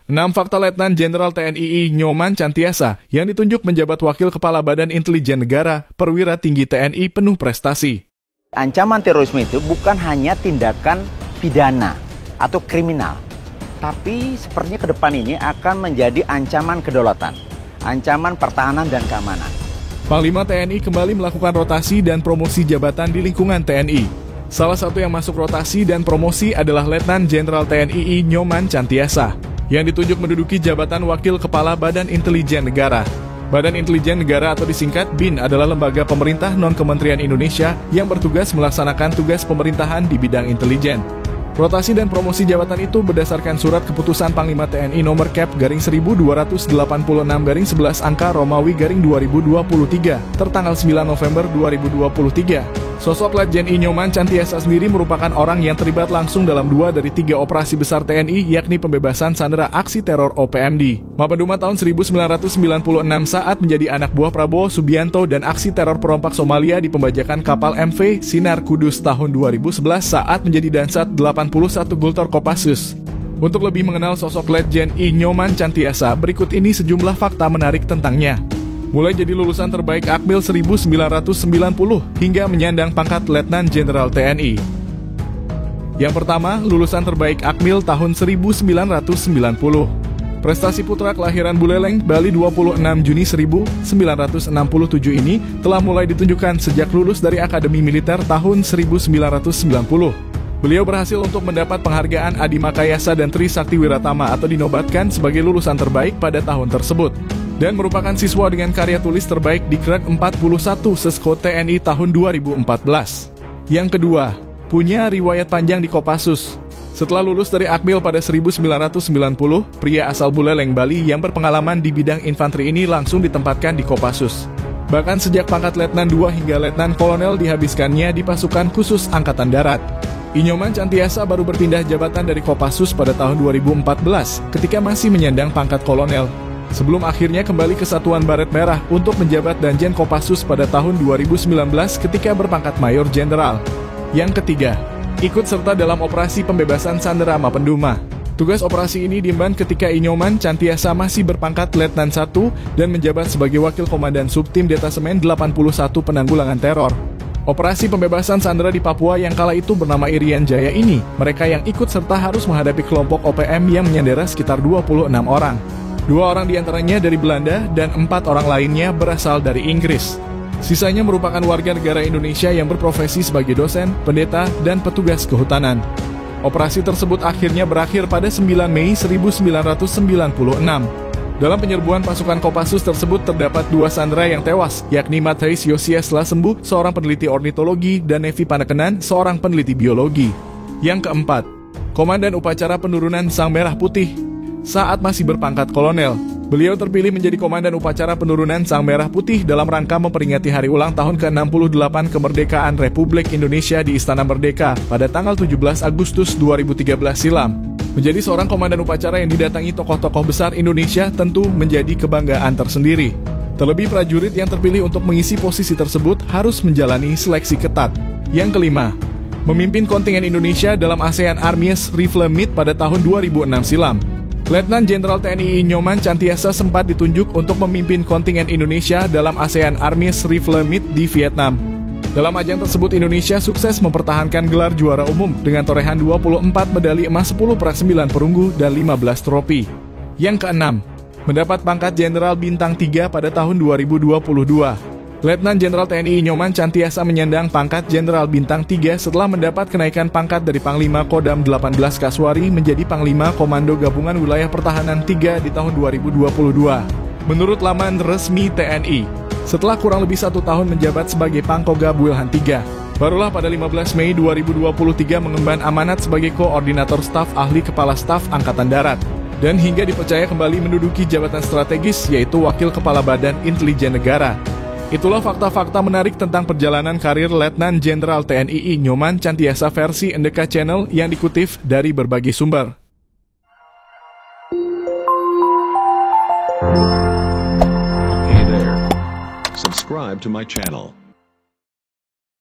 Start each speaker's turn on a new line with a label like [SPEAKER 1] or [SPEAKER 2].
[SPEAKER 1] 6 fakta Letnan Jenderal TNI Nyoman Cantiasa yang ditunjuk menjabat Wakil Kepala Badan Intelijen Negara, perwira tinggi TNI penuh prestasi.
[SPEAKER 2] Ancaman terorisme itu bukan hanya tindakan pidana atau kriminal, tapi sepertinya ke depan ini akan menjadi ancaman kedaulatan, ancaman pertahanan dan keamanan.
[SPEAKER 1] Panglima TNI kembali melakukan rotasi dan promosi jabatan di lingkungan TNI. Salah satu yang masuk rotasi dan promosi adalah Letnan Jenderal TNI Nyoman Cantiasa, yang ditunjuk menduduki jabatan Wakil Kepala Badan Intelijen Negara. Badan Intelijen Negara atau disingkat BIN adalah lembaga pemerintah non-kementerian Indonesia yang bertugas melaksanakan tugas pemerintahan di bidang intelijen. Rotasi dan promosi jabatan itu berdasarkan surat keputusan Panglima TNI nomor Kep/1286/11 angka Romawi/2023 tertanggal 9 November 2023. Sosok Letjen Nyoman Cantiasa sendiri merupakan orang yang terlibat langsung dalam 2 dari 3 operasi besar TNI, yakni pembebasan sandera aksi teror OPMD Mapenduma tahun 1996 saat menjadi anak buah Prabowo Subianto dan aksi teror perompak Somalia di pembajakan kapal MV Sinar Kudus tahun 2011 saat menjadi Dansat 81 Gultor Kopassus. Untuk lebih mengenal sosok Letjen Nyoman Cantiasa, berikut ini sejumlah fakta menarik tentangnya. Mulai jadi lulusan terbaik Akmil 1990 hingga menyandang pangkat Letnan Jenderal TNI. Yang pertama, lulusan terbaik Akmil tahun 1990. Prestasi putra kelahiran Buleleng, Bali 26 Juni 1967 ini telah mulai ditunjukkan sejak lulus dari Akademi Militer tahun 1990. Beliau berhasil untuk mendapat penghargaan Adi Makayasa dan Tri Sakti Wiratama atau dinobatkan sebagai lulusan terbaik pada tahun tersebut. Dan merupakan siswa dengan karya tulis terbaik di Krek 41 Sesko TNI tahun 2014. Yang kedua, punya riwayat panjang di Kopassus. Setelah lulus dari Akmil pada 1990, pria asal Buleleng, Bali yang berpengalaman di bidang infanteri ini langsung ditempatkan di Kopassus. Bahkan sejak pangkat Letnan 2 hingga Letnan Kolonel dihabiskannya di pasukan khusus Angkatan Darat. Nyoman Cantiasa baru berpindah jabatan dari Kopassus pada tahun 2014 ketika masih menyandang pangkat kolonel, sebelum akhirnya kembali ke Satuan Baret Merah untuk menjabat Danjen Kopassus pada tahun 2019 ketika berpangkat Mayor Jenderal. Yang ketiga, ikut serta dalam operasi pembebasan sandera Mapenduma. Tugas operasi ini diemban ketika Nyoman Cantiasa masih berpangkat Letnan 1 dan menjabat sebagai Wakil Komandan Subtim Detasemen 81 Penanggulangan Teror. Operasi pembebasan sandera di Papua yang kala itu bernama Irian Jaya ini, mereka yang ikut serta harus menghadapi kelompok OPM yang menyandera sekitar 26 orang. 2 orang diantaranya dari Belanda dan 4 orang lainnya berasal dari Inggris. Sisanya merupakan warga negara Indonesia yang berprofesi sebagai dosen, pendeta, dan petugas kehutanan. Operasi tersebut akhirnya berakhir pada 9 Mei 1996. Dalam penyerbuan pasukan Kopassus tersebut terdapat 2 sandera yang tewas, yakni Matthijs Josias Lasembu, seorang peneliti ornitologi, dan Nevi Panekenan, seorang peneliti biologi. Yang keempat, Komandan Upacara Penurunan Sang Merah Putih. Saat masih berpangkat kolonel, beliau terpilih menjadi Komandan Upacara Penurunan Sang Merah Putih dalam rangka memperingati hari ulang tahun ke-68 kemerdekaan Republik Indonesia di Istana Merdeka pada tanggal 17 Agustus 2013 silam. Menjadi seorang komandan upacara yang didatangi tokoh-tokoh besar Indonesia tentu menjadi kebanggaan tersendiri. Terlebih prajurit yang terpilih untuk mengisi posisi tersebut harus menjalani seleksi ketat. Yang kelima, memimpin kontingen Indonesia dalam ASEAN Armies Rifle Meet pada tahun 2006 silam. Letnan Jenderal TNI Nyoman Cantiasa sempat ditunjuk untuk memimpin kontingen Indonesia dalam ASEAN Armies Rifle Meet di Vietnam. Dalam ajang tersebut Indonesia sukses mempertahankan gelar juara umum dengan torehan 24 medali emas, 10 perak 9 perunggu, dan 15 trofi. Yang keenam, mendapat pangkat Jenderal Bintang 3 pada tahun 2022. Letnan Jenderal TNI Nyoman Cantiasa menyandang pangkat Jenderal Bintang 3 setelah mendapat kenaikan pangkat dari Panglima Kodam 18 Kaswari menjadi Panglima Komando Gabungan Wilayah Pertahanan 3 di tahun 2022. Menurut laman resmi TNI, setelah kurang lebih 1 tahun menjabat sebagai Pangkogab Wilhan 3, barulah pada 15 Mei 2023 mengemban amanat sebagai Koordinator Staf Ahli Kepala Staf Angkatan Darat, dan hingga dipercaya kembali menduduki jabatan strategis yaitu Wakil Kepala Badan Intelijen Negara. Itulah fakta-fakta menarik tentang perjalanan karir Letnan Jenderal TNI Nyoman Cantiasa versi NDK Channel yang dikutip dari berbagai sumber.
[SPEAKER 3] Subscribe to my channel.